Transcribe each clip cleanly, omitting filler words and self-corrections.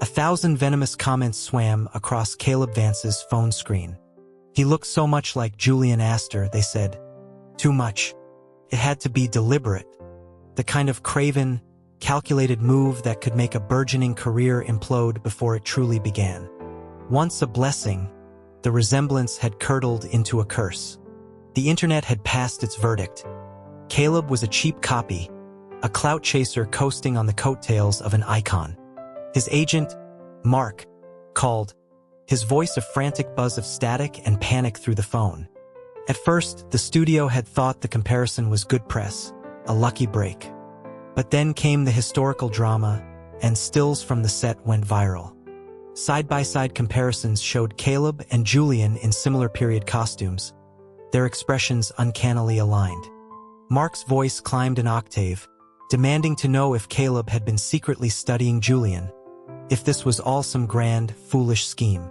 1,000 venomous comments swam across Caleb Vance's phone screen. He looked so much like Julian Astor, they said. Too much. It had to be deliberate. The kind of craven, calculated move that could make a burgeoning career implode before it truly began. Once a blessing, the resemblance had curdled into a curse. The internet had passed its verdict. Caleb was a cheap copy, a clout chaser coasting on the coattails of an icon. His agent, Mark, called, his voice a frantic buzz of static and panic through the phone. At first, the studio had thought the comparison was good press, a lucky break. But then came the historical drama, and stills from the set went viral. Side-by-side comparisons showed Caleb and Julian in similar period costumes, their expressions uncannily aligned. Mark's voice climbed an octave, demanding to know if Caleb had been secretly studying Julian, if this was all some grand, foolish scheme.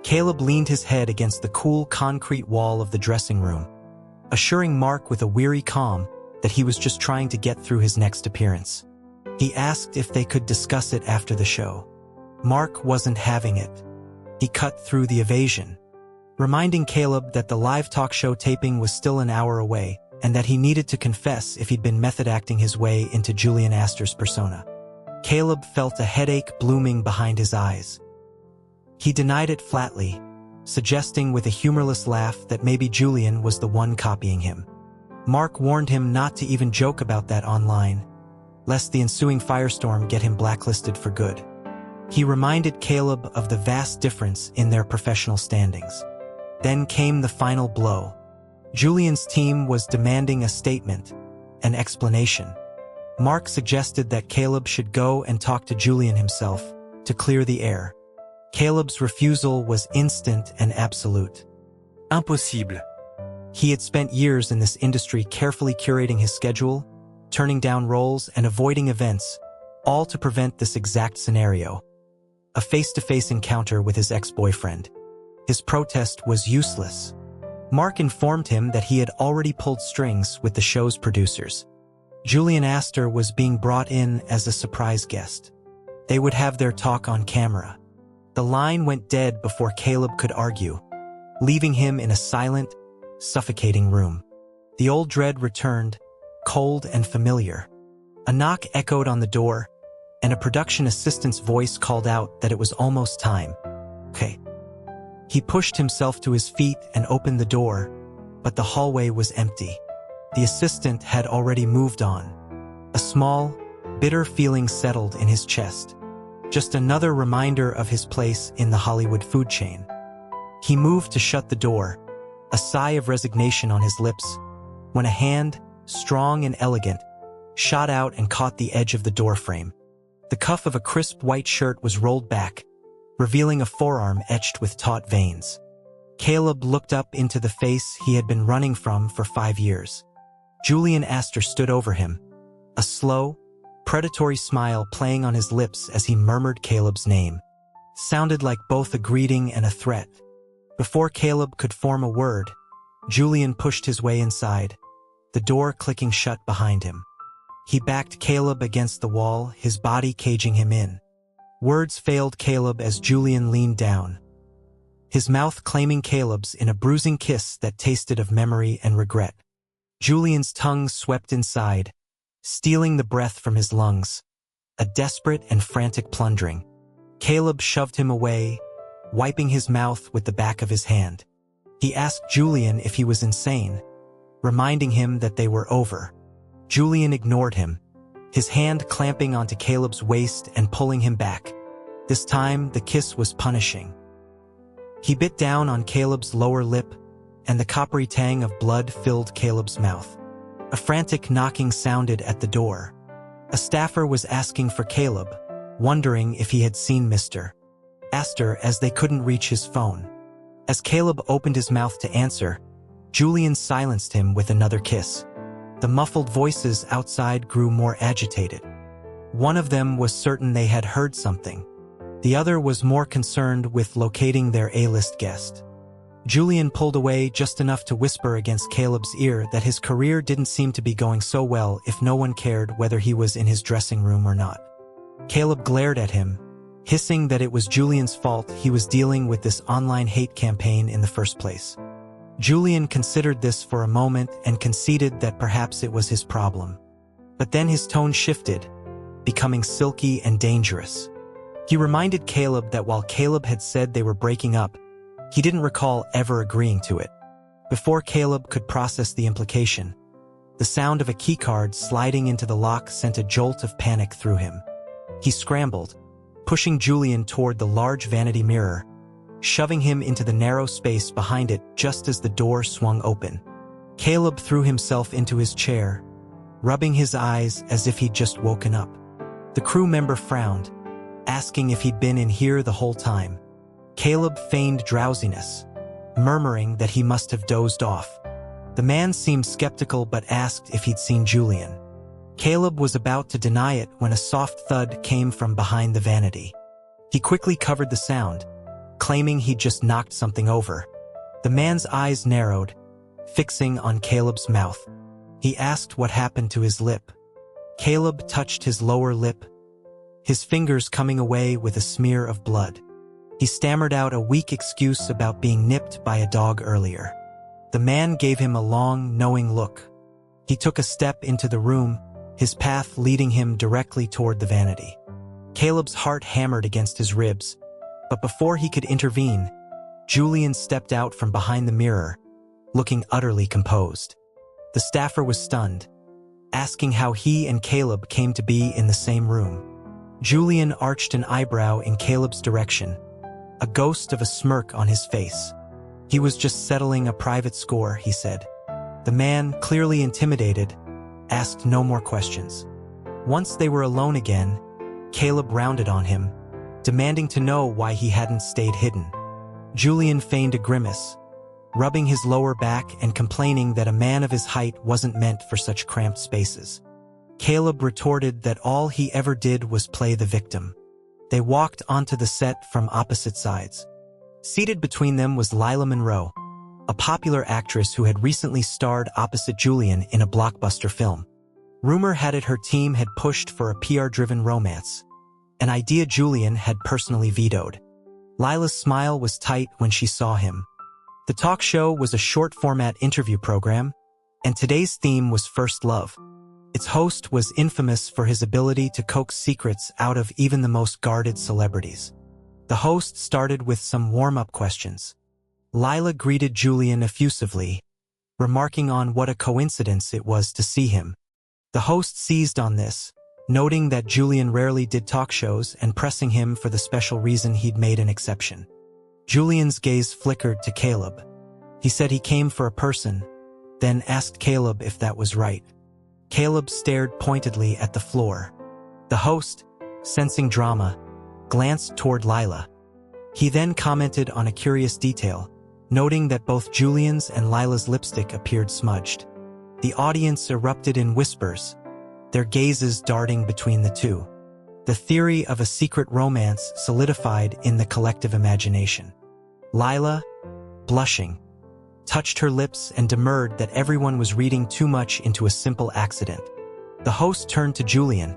Caleb leaned his head against the cool concrete wall of the dressing room, assuring Mark with a weary calm that he was just trying to get through his next appearance. He asked if they could discuss it after the show. Mark wasn't having it. He cut through the evasion, reminding Caleb that the live talk show taping was still an hour away and that he needed to confess if he'd been method acting his way into Julian Astor's persona. Caleb felt a headache blooming behind his eyes. He denied it flatly, suggesting with a humorless laugh that maybe Julian was the one copying him. Mark warned him not to even joke about that online, lest the ensuing firestorm get him blacklisted for good. He reminded Caleb of the vast difference in their professional standings. Then came the final blow. Julian's team was demanding a statement, an explanation. Mark suggested that Caleb should go and talk to Julian himself to clear the air. Caleb's refusal was instant and absolute. Impossible. He had spent years in this industry carefully curating his schedule, turning down roles and avoiding events, all to prevent this exact scenario. A face-to-face encounter with his ex-boyfriend. His protest was useless. Mark informed him that he had already pulled strings with the show's producers. Julian Astor was being brought in as a surprise guest. They would have their talk on camera. The line went dead before Caleb could argue, leaving him in a silent, suffocating room. The old dread returned, cold and familiar. A knock echoed on the door, and a production assistant's voice called out that it was almost time. Okay. He pushed himself to his feet and opened the door, but the hallway was empty. The assistant had already moved on. A small, bitter feeling settled in his chest. Just another reminder of his place in the Hollywood food chain. He moved to shut the door, a sigh of resignation on his lips, when a hand, strong and elegant, shot out and caught the edge of the doorframe. The cuff of a crisp white shirt was rolled back, revealing a forearm etched with taut veins. Caleb looked up into the face he had been running from for 5 years. Julian Astor stood over him, a slow, predatory smile playing on his lips as he murmured Caleb's name. Sounded like both a greeting and a threat. Before Caleb could form a word, Julian pushed his way inside, the door clicking shut behind him. He backed Caleb against the wall, his body caging him in. Words failed Caleb as Julian leaned down, his mouth claiming Caleb's in a bruising kiss that tasted of memory and regret. Julian's tongue swept inside, stealing the breath from his lungs, a desperate and frantic plundering. Caleb shoved him away, wiping his mouth with the back of his hand. He asked Julian if he was insane, reminding him that they were over. Julian ignored him, his hand clamping onto Caleb's waist and pulling him back. This time, the kiss was punishing. He bit down on Caleb's lower lip, and the coppery tang of blood filled Caleb's mouth. A frantic knocking sounded at the door. A staffer was asking for Caleb, wondering if he had seen Mr. Astor as they couldn't reach his phone. As Caleb opened his mouth to answer, Julian silenced him with another kiss. The muffled voices outside grew more agitated. One of them was certain they had heard something. The other was more concerned with locating their A-list guest. Julian pulled away just enough to whisper against Caleb's ear that his career didn't seem to be going so well if no one cared whether he was in his dressing room or not. Caleb glared at him, hissing that it was Julian's fault he was dealing with this online hate campaign in the first place. Julian considered this for a moment and conceded that perhaps it was his problem. But then his tone shifted, becoming silky and dangerous. He reminded Caleb that while Caleb had said they were breaking up, he didn't recall ever agreeing to it. Before Caleb could process the implication, the sound of a keycard sliding into the lock sent a jolt of panic through him. He scrambled, pushing Julian toward the large vanity mirror, shoving him into the narrow space behind it just as the door swung open. Caleb threw himself into his chair, rubbing his eyes as if he'd just woken up. The crew member frowned, asking if he'd been in here the whole time. Caleb feigned drowsiness, murmuring that he must have dozed off. The man seemed skeptical but asked if he'd seen Julian. Caleb was about to deny it when a soft thud came from behind the vanity. He quickly covered the sound, claiming he'd just knocked something over. The man's eyes narrowed, fixing on Caleb's mouth. He asked what happened to his lip. Caleb touched his lower lip, his fingers coming away with a smear of blood. He stammered out a weak excuse about being nipped by a dog earlier. The man gave him a long, knowing look. He took a step into the room, his path leading him directly toward the vanity. Caleb's heart hammered against his ribs, but before he could intervene, Julian stepped out from behind the mirror, looking utterly composed. The staffer was stunned, asking how he and Caleb came to be in the same room. Julian arched an eyebrow in Caleb's direction, a ghost of a smirk on his face. He was just settling a private score, he said. The man, clearly intimidated, asked no more questions. Once they were alone again, Caleb rounded on him, demanding to know why he hadn't stayed hidden. Julian feigned a grimace, rubbing his lower back and complaining that a man of his height wasn't meant for such cramped spaces. Caleb retorted that all he ever did was play the victim. They walked onto the set from opposite sides. Seated between them was Lila Monroe, a popular actress who had recently starred opposite Julian in a blockbuster film. Rumor had it her team had pushed for a PR-driven romance, an idea Julian had personally vetoed. Lila's smile was tight when she saw him. The talk show was a short-format interview program, and today's theme was first love. Its host was infamous for his ability to coax secrets out of even the most guarded celebrities. The host started with some warm-up questions. Lila greeted Julian effusively, remarking on what a coincidence it was to see him. The host seized on this, noting that Julian rarely did talk shows and pressing him for the special reason he'd made an exception. Julian's gaze flickered to Caleb. He said he came for a person, then asked Caleb if that was right. Caleb stared pointedly at the floor. The host, sensing drama, glanced toward Lila. He then commented on a curious detail, noting that both Julian's and Lila's lipstick appeared smudged. The audience erupted in whispers, their gazes darting between the two. The theory of a secret romance solidified in the collective imagination. Lila, blushing, touched her lips and demurred that everyone was reading too much into a simple accident. The host turned to Julian,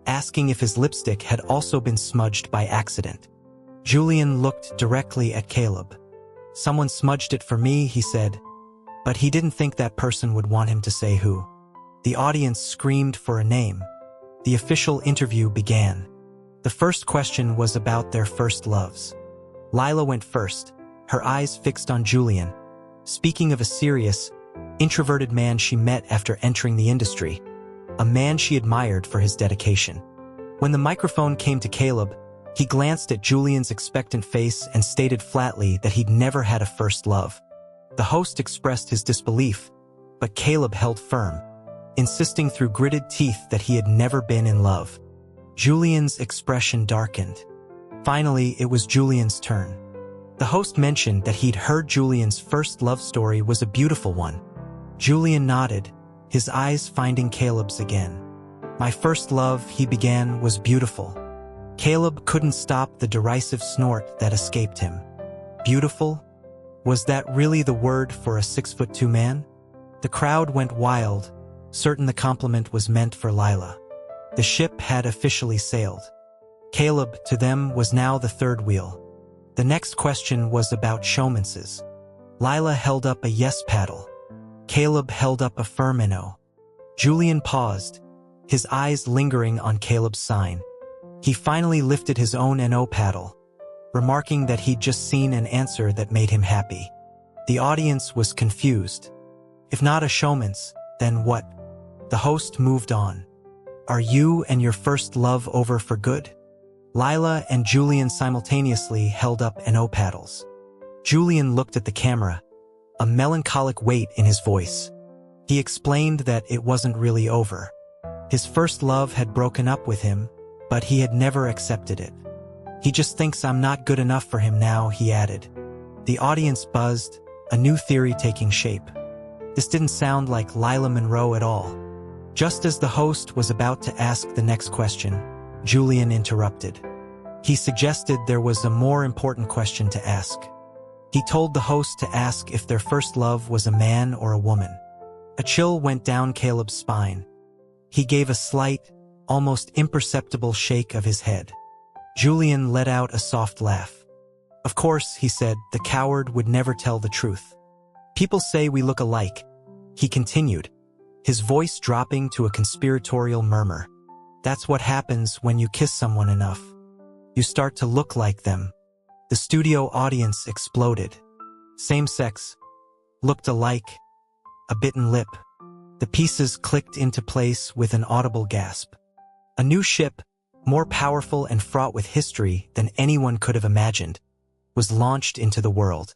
asking if his lipstick had also been smudged by accident. Julian looked directly at Caleb. "Someone smudged it for me," he said, but he didn't think that person would want him to say who. The audience screamed for a name. The official interview began. The first question was about their first loves. Lila went first, her eyes fixed on Julian, speaking of a serious, introverted man she met after entering the industry, a man she admired for his dedication. When the microphone came to Caleb, he glanced at Julian's expectant face and stated flatly that he'd never had a first love. The host expressed his disbelief, but Caleb held firm, insisting through gritted teeth that he had never been in love. Julian's expression darkened. Finally, it was Julian's turn. The host mentioned that he'd heard Julian's first love story was a beautiful one. Julian nodded, his eyes finding Caleb's again. "My first love," he began, "was beautiful." Caleb couldn't stop the derisive snort that escaped him. Beautiful? Was that really the word for a 6'2" man? The crowd went wild, certain the compliment was meant for Lila. The ship had officially sailed. Caleb, to them, was now the third wheel. The next question was about showmances. Lila held up a yes paddle. Caleb held up a firm no. Julian paused, his eyes lingering on Caleb's sign. He finally lifted his own no paddle, remarking that he'd just seen an answer that made him happy. The audience was confused. If not a showman's, then what? The host moved on. Are you and your first love over for good? Lila and Julian simultaneously held up no paddles. Julian looked at the camera, a melancholic weight in his voice. He explained that it wasn't really over. His first love had broken up with him, but he had never accepted it. He just thinks I'm not good enough for him now, he added. The audience buzzed, a new theory taking shape. This didn't sound like Lila Monroe at all. Just as the host was about to ask the next question, Julian interrupted. He suggested there was a more important question to ask. He told the host to ask if their first love was a man or a woman. A chill went down Caleb's spine. He gave a slight, almost imperceptible shake of his head. Julian let out a soft laugh. Of course, he said, the coward would never tell the truth. People say we look alike, he continued, his voice dropping to a conspiratorial murmur. That's what happens when you kiss someone enough. You start to look like them. The studio audience exploded. Same sex. Looked alike. A bitten lip. The pieces clicked into place with an audible gasp. A new ship, more powerful and fraught with history than anyone could have imagined, was launched into the world.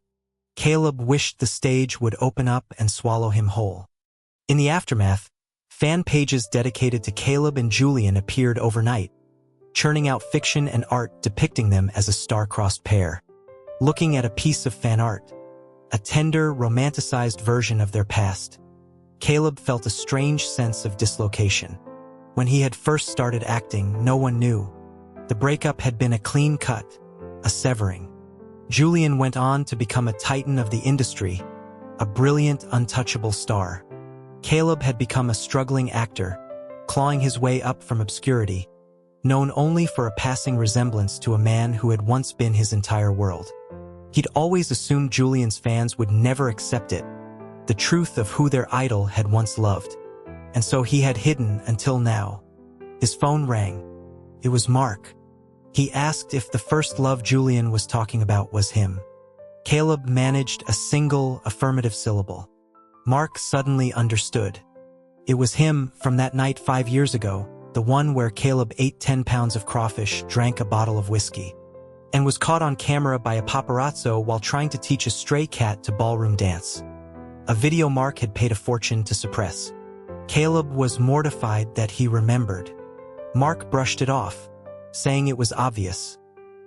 Caleb wished the stage would open up and swallow him whole. In the aftermath, fan pages dedicated to Caleb and Julian appeared overnight, churning out fiction and art depicting them as a star-crossed pair. Looking at a piece of fan art, a tender, romanticized version of their past, Caleb felt a strange sense of dislocation. When he had first started acting, no one knew. The breakup had been a clean cut, a severing. Julian went on to become a titan of the industry, a brilliant, untouchable star. Caleb had become a struggling actor, clawing his way up from obscurity, known only for a passing resemblance to a man who had once been his entire world. He'd always assumed Julian's fans would never accept it, the truth of who their idol had once loved. And so he had hidden until now. His phone rang. It was Mark. He asked if the first love Julian was talking about was him. Caleb managed a single affirmative syllable. Mark suddenly understood. It was him from that night 5 years ago, the one where Caleb ate 10 pounds of crawfish, drank a bottle of whiskey, and was caught on camera by a paparazzo while trying to teach a stray cat to ballroom dance. A video Mark had paid a fortune to suppress. Caleb was mortified that he remembered. Mark brushed it off, saying it was obvious,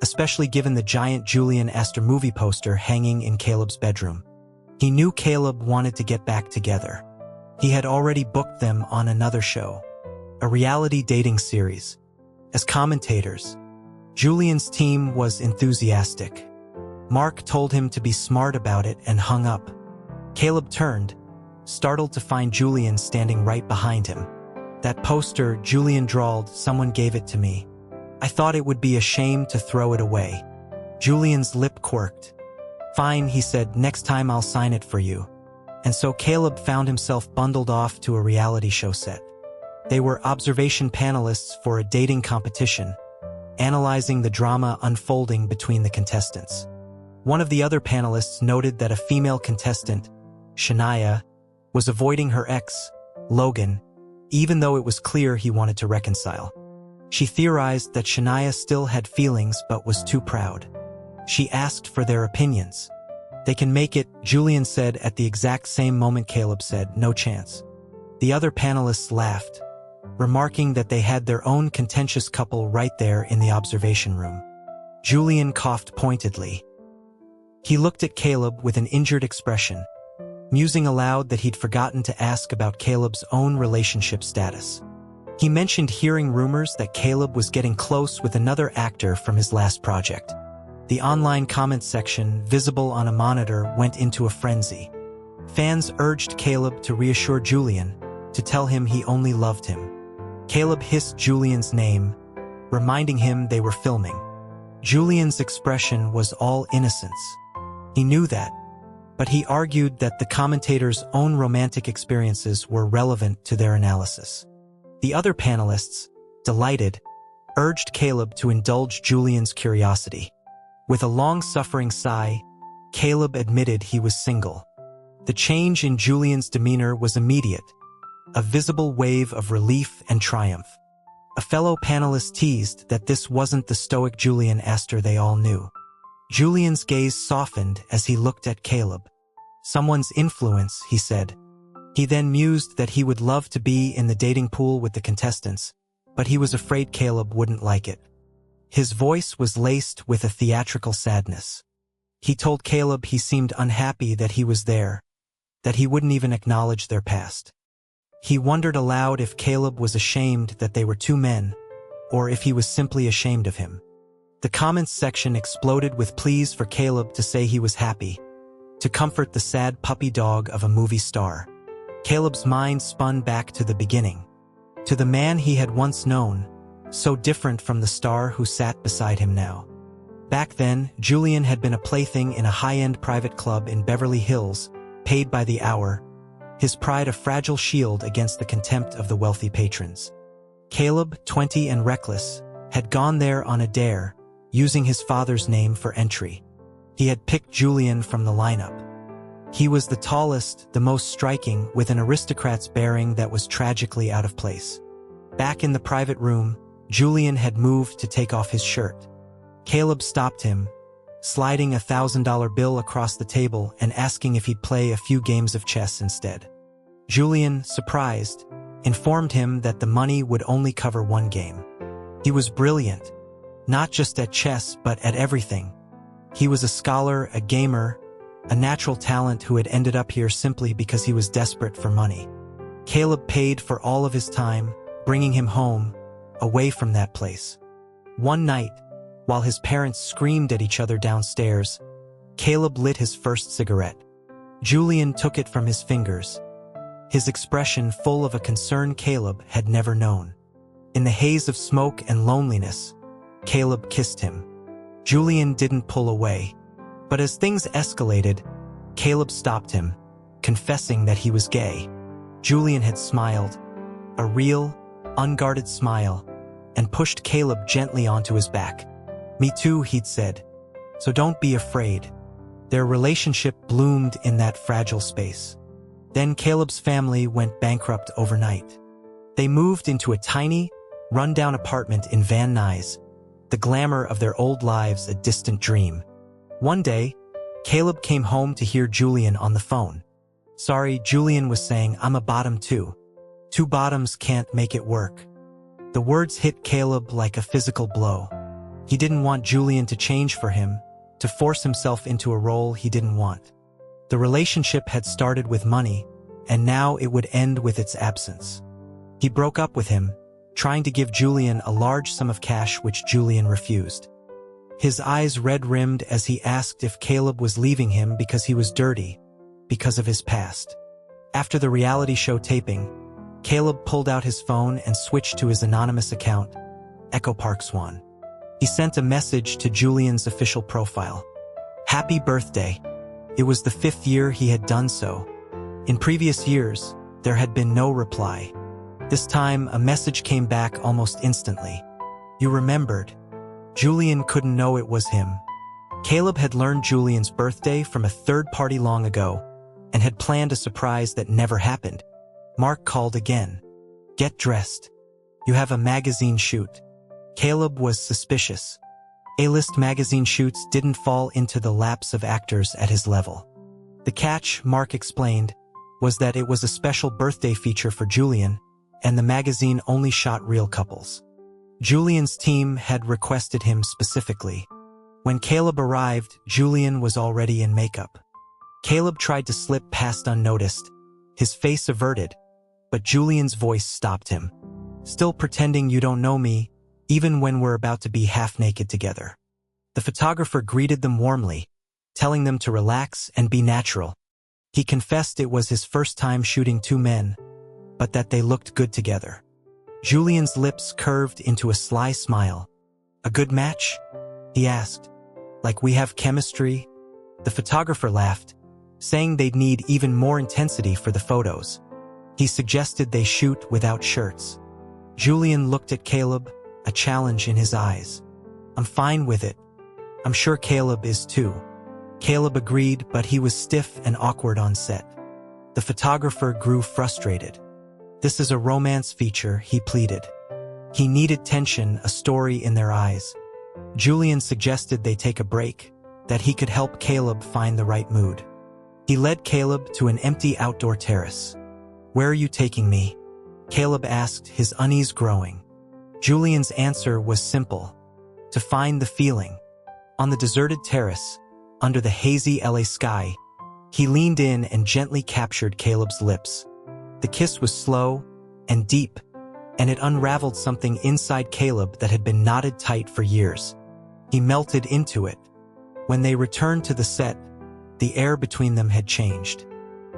especially given the giant Julian Astor movie poster hanging in Caleb's bedroom. He knew Caleb wanted to get back together. He had already booked them on another show, a reality dating series. As commentators, Julian's team was enthusiastic. Mark told him to be smart about it and hung up. Caleb turned, startled to find Julian standing right behind him. That poster, Julian drawled, someone gave it to me. I thought it would be a shame to throw it away. Julian's lip quirked. Fine, he said, next time I'll sign it for you. And so Caleb found himself bundled off to a reality show set. They were observation panelists for a dating competition, analyzing the drama unfolding between the contestants. One of the other panelists noted that a female contestant, Shania, was avoiding her ex, Logan, even though it was clear he wanted to reconcile. She theorized that Shania still had feelings but was too proud. She asked for their opinions. They can make it, Julian said at the exact same moment Caleb said, no chance. The other panelists laughed, remarking that they had their own contentious couple right there in the observation room. Julian coughed pointedly. He looked at Caleb with an injured expression, musing aloud that he'd forgotten to ask about Caleb's own relationship status. He mentioned hearing rumors that Caleb was getting close with another actor from his last project. The online comment section, visible on a monitor, went into a frenzy. Fans urged Caleb to reassure Julian, to tell him he only loved him. Caleb hissed Julian's name, reminding him they were filming. Julian's expression was all innocence. He knew that, but he argued that the commentators' own romantic experiences were relevant to their analysis. The other panelists, delighted, urged Caleb to indulge Julian's curiosity. With a long-suffering sigh, Caleb admitted he was single. The change in Julian's demeanor was immediate, a visible wave of relief and triumph. A fellow panelist teased that this wasn't the stoic Julian Astor they all knew. Julian's gaze softened as he looked at Caleb. Someone's influence, he said. He then mused that he would love to be in the dating pool with the contestants, but he was afraid Caleb wouldn't like it. His voice was laced with a theatrical sadness. He told Caleb he seemed unhappy that he was there, that he wouldn't even acknowledge their past. He wondered aloud if Caleb was ashamed that they were two men, or if he was simply ashamed of him. The comments section exploded with pleas for Caleb to say he was happy, to comfort the sad puppy dog of a movie star. Caleb's mind spun back to the beginning, to the man he had once known, so different from the star who sat beside him now. Back then, Julian had been a plaything in a high-end private club in Beverly Hills, paid by the hour, his pride a fragile shield against the contempt of the wealthy patrons. Caleb, 20 and reckless, had gone there on a dare, using his father's name for entry. He had picked Julian from the lineup. He was the tallest, the most striking, with an aristocrat's bearing that was tragically out of place. Back in the private room, Julian had moved to take off his shirt. Caleb stopped him, sliding a $1,000 bill across the table and asking if he'd play a few games of chess instead. Julian, surprised, informed him that the money would only cover one game. He was brilliant, not just at chess but at everything. He was a scholar, a gamer, a natural talent who had ended up here simply because he was desperate for money. Caleb paid for all of his time, bringing him home, away from that place. One night, while his parents screamed at each other downstairs, Caleb lit his first cigarette. Julian took it from his fingers, his expression full of a concern Caleb had never known. In the haze of smoke and loneliness, Caleb kissed him. Julian didn't pull away, but as things escalated, Caleb stopped him, confessing that he was gay. Julian had smiled, a real, unguarded smile, and pushed Caleb gently onto his back. "Me too," he'd said, "so don't be afraid." Their relationship bloomed in that fragile space. Then Caleb's family went bankrupt overnight. They moved into a tiny, run-down apartment in Van Nuys, the glamour of their old lives a distant dream. One day, Caleb came home to hear Julian on the phone. "Sorry," Julian was saying, "I'm a bottom too. Two bottoms can't make it work." The words hit Caleb like a physical blow. He didn't want Julian to change for him, to force himself into a role he didn't want. The relationship had started with money, and now it would end with its absence. He broke up with him, trying to give Julian a large sum of cash which Julian refused. His eyes red-rimmed as he asked if Caleb was leaving him because he was dirty, because of his past. After the reality show taping, Caleb pulled out his phone and switched to his anonymous account, Echo Park Swan. He sent a message to Julian's official profile. "Happy birthday." It was the 5th year he had done so. In previous years, there had been no reply. This time, a message came back almost instantly. "You remembered." Julian couldn't know it was him. Caleb had learned Julian's birthday from a third party long ago and had planned a surprise that never happened. Mark called again. "Get dressed. You have a magazine shoot." Caleb was suspicious. A-list magazine shoots didn't fall into the laps of actors at his level. The catch, Mark explained, was that it was a special birthday feature for Julian, and the magazine only shot real couples. Julian's team had requested him specifically. When Caleb arrived, Julian was already in makeup. Caleb tried to slip past unnoticed, his face averted, but Julian's voice stopped him. "Still pretending you don't know me, even when we're about to be half-naked together." The photographer greeted them warmly, telling them to relax and be natural. He confessed it was his first time shooting two men, but that they looked good together. Julian's lips curved into a sly smile. "A good match?" he asked. "Like we have chemistry?" The photographer laughed, saying they'd need even more intensity for the photos. He suggested they shoot without shirts. Julian looked at Caleb, a challenge in his eyes. "I'm fine with it. I'm sure Caleb is too." Caleb agreed, but he was stiff and awkward on set. The photographer grew frustrated. "This is a romance feature," he pleaded. He needed tension, a story in their eyes. Julian suggested they take a break, that he could help Caleb find the right mood. He led Caleb to an empty outdoor terrace. "Where are you taking me?" Caleb asked, his unease growing. Julian's answer was simple: to find the feeling. On the deserted terrace, under the hazy LA sky, he leaned in and gently captured Caleb's lips. The kiss was slow and deep, and it unraveled something inside Caleb that had been knotted tight for years. He melted into it. When they returned to the set, the air between them had changed.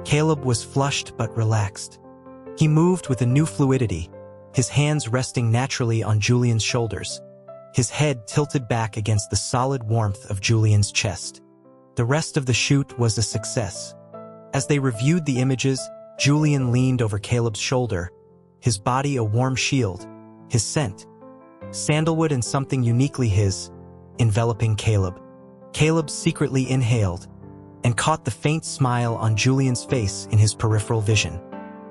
Caleb was flushed but relaxed. He moved with a new fluidity, his hands resting naturally on Julian's shoulders, his head tilted back against the solid warmth of Julian's chest. The rest of the shoot was a success. As they reviewed the images, Julian leaned over Caleb's shoulder, his body a warm shield, his scent, sandalwood and something uniquely his, enveloping Caleb. Caleb secretly inhaled and caught the faint smile on Julian's face in his peripheral vision.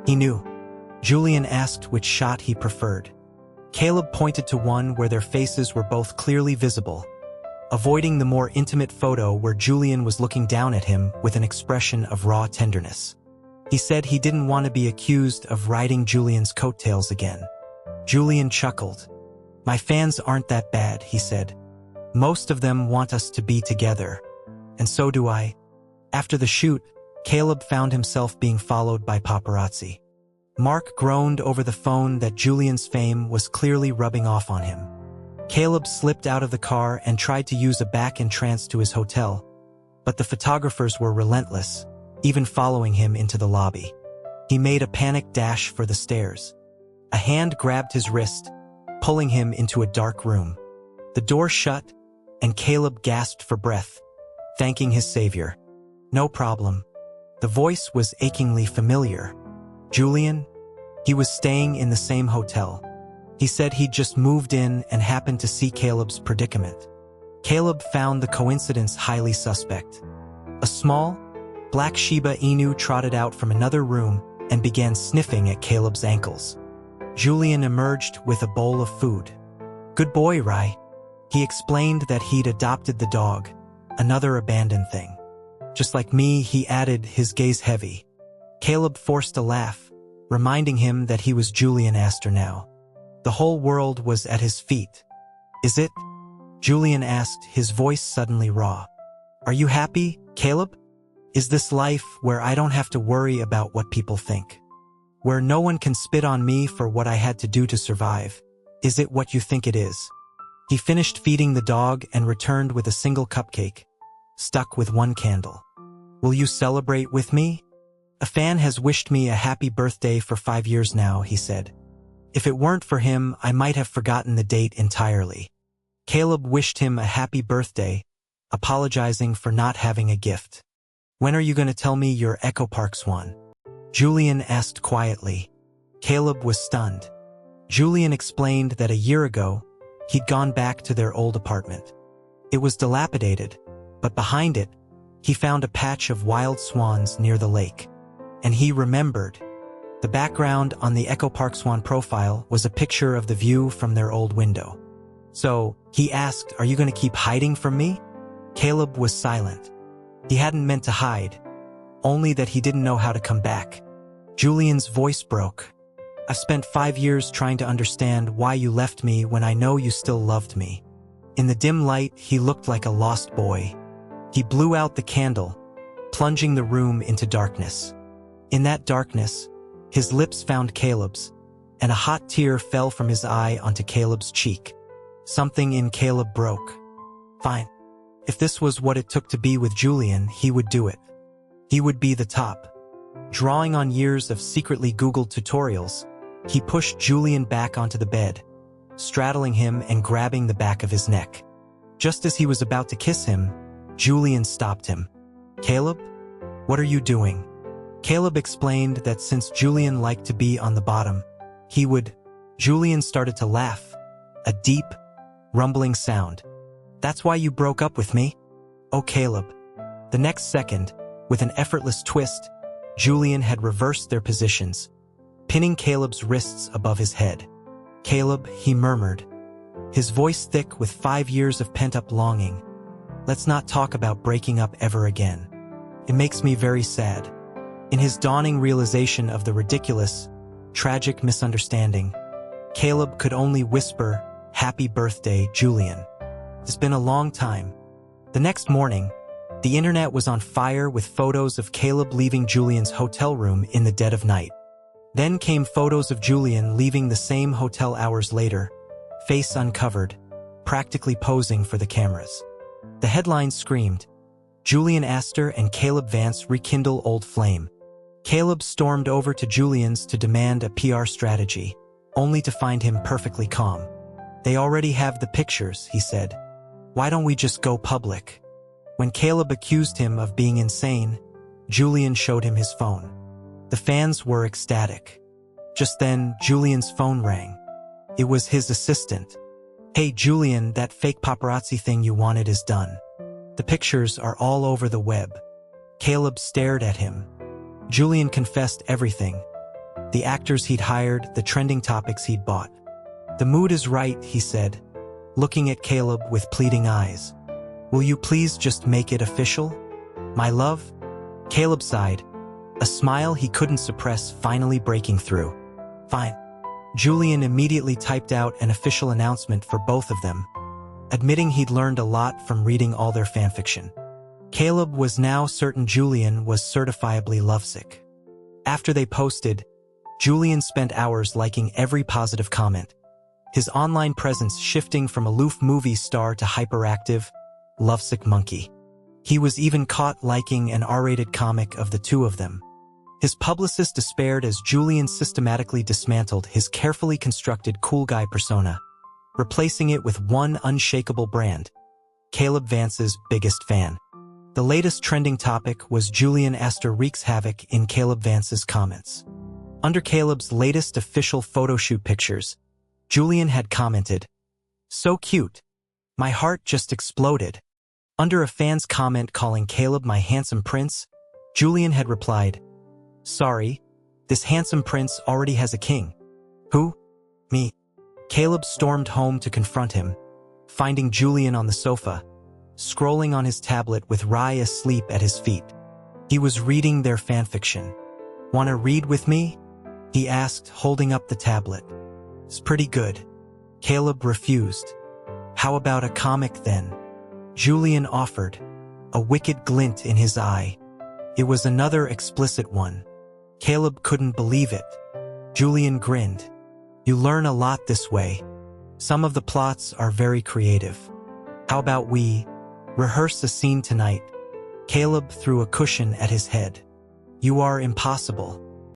He knew. Julian asked which shot he preferred. Caleb pointed to one where their faces were both clearly visible, avoiding the more intimate photo where Julian was looking down at him with an expression of raw tenderness. He said he didn't want to be accused of riding Julian's coattails again. Julian chuckled. "My fans aren't that bad," he said. "Most of them want us to be together. And so do I." After the shoot, Caleb found himself being followed by paparazzi. Mark groaned over the phone that Julian's fame was clearly rubbing off on him. Caleb slipped out of the car and tried to use a back entrance to his hotel, but the photographers were relentless, even following him into the lobby. He made a panicked dash for the stairs. A hand grabbed his wrist, pulling him into a dark room. The door shut, and Caleb gasped for breath, thanking his savior. "No problem." The voice was achingly familiar. "Julian?" He was staying in the same hotel. He said he'd just moved in and happened to see Caleb's predicament. Caleb found the coincidence highly suspect. A small, black Shiba Inu trotted out from another room and began sniffing at Caleb's ankles. Julian emerged with a bowl of food. "Good boy, Rai." He explained that he'd adopted the dog, another abandoned thing. "Just like me," he added, his gaze heavy. Caleb forced a laugh, reminding him that he was Julian Astor now. The whole world was at his feet. "Is it?" Julian asked, his voice suddenly raw. "Are you happy, Caleb? Is this life where I don't have to worry about what people think? Where no one can spit on me for what I had to do to survive? Is it what you think it is?" He finished feeding the dog and returned with a single cupcake, stuck with one candle. "Will you celebrate with me? A fan has wished me a happy birthday for 5 years now," he said. "If it weren't for him, I might have forgotten the date entirely." Caleb wished him a happy birthday, apologizing for not having a gift. "When are you going to tell me your Echo Parks one?" Julian asked quietly. Caleb was stunned. Julian explained that a year ago, he'd gone back to their old apartment. It was dilapidated, but behind it, he found a patch of wild swans near the lake. And he remembered. The background on the Echo Park Swan profile was a picture of the view from their old window. So, he asked, "Are you going to keep hiding from me?" Caleb was silent. He hadn't meant to hide, only that he didn't know how to come back. Julian's voice broke. "I've spent 5 years trying to understand why you left me when I know you still loved me." In the dim light, he looked like a lost boy. He blew out the candle, plunging the room into darkness. In that darkness, his lips found Caleb's, and a hot tear fell from his eye onto Caleb's cheek. Something in Caleb broke. Fine. If this was what it took to be with Julian, he would do it. He would be the top. Drawing on years of secretly Googled tutorials, He pushed Julian back onto the bed, straddling him and grabbing the back of his neck. Just as he was about to kiss him, Julian stopped him. "Caleb, what are you doing?" Caleb explained that since Julian liked to be on the bottom, he would. Julian started to laugh, a deep, rumbling sound. "That's why you broke up with me?" "Oh, Caleb." The next second, with an effortless twist, Julian had reversed their positions, pinning Caleb's wrists above his head. "Caleb," he murmured, his voice thick with 5 years of pent-up longing. "Let's not talk about breaking up ever again. It makes me very sad." In his dawning realization of the ridiculous, tragic misunderstanding, Caleb could only whisper, "Happy birthday, Julian. It's been a long time." The next morning, the internet was on fire with photos of Caleb leaving Julian's hotel room in the dead of night. Then came photos of Julian leaving the same hotel hours later, face uncovered, practically posing for the cameras. The headline screamed, "Julian Astor and Caleb Vance rekindle old flame." Caleb stormed over to Julian's to demand a PR strategy, only to find him perfectly calm. "They already have the pictures," he said. "Why don't we just go public?" When Caleb accused him of being insane, Julian showed him his phone. The fans were ecstatic. Just then, Julian's phone rang. It was his assistant. "Hey Julian, that fake paparazzi thing you wanted is done. The pictures are all over the web." Caleb stared at him. Julian confessed everything. The actors he'd hired, the trending topics he'd bought. "The mood is right," he said, looking at Caleb with pleading eyes. "Will you please just make it official? My love?" Caleb sighed, a smile he couldn't suppress finally breaking through. "Fine." Julian immediately typed out an official announcement for both of them, admitting he'd learned a lot from reading all their fanfiction. Caleb was now certain Julian was certifiably lovesick. After they posted, Julian spent hours liking every positive comment, his online presence shifting from aloof movie star to hyperactive, lovesick monkey. He was even caught liking an R-rated comic of the two of them. His publicist despaired as Julian systematically dismantled his carefully constructed cool guy persona, replacing it with one unshakable brand, Caleb Vance's biggest fan. The latest trending topic was Julian Astor wreaks havoc in Caleb Vance's comments. Under Caleb's latest official photoshoot pictures, Julian had commented, "So cute. My heart just exploded." Under a fan's comment calling Caleb my handsome prince, Julian had replied, "Sorry, this handsome prince already has a king." "Who?" "Me." Caleb stormed home to confront him, finding Julian on the sofa, scrolling on his tablet with Rai asleep at his feet. He was reading their fanfiction. "Wanna read with me?" he asked, holding up the tablet. "It's pretty good." Caleb refused. "How about a comic then?" Julian offered, a wicked glint in his eye. It was another explicit one. Caleb couldn't believe it. Julian grinned. "You learn a lot this way. Some of the plots are very creative. How about we rehearse a scene tonight?" Caleb threw a cushion at his head. "You are impossible."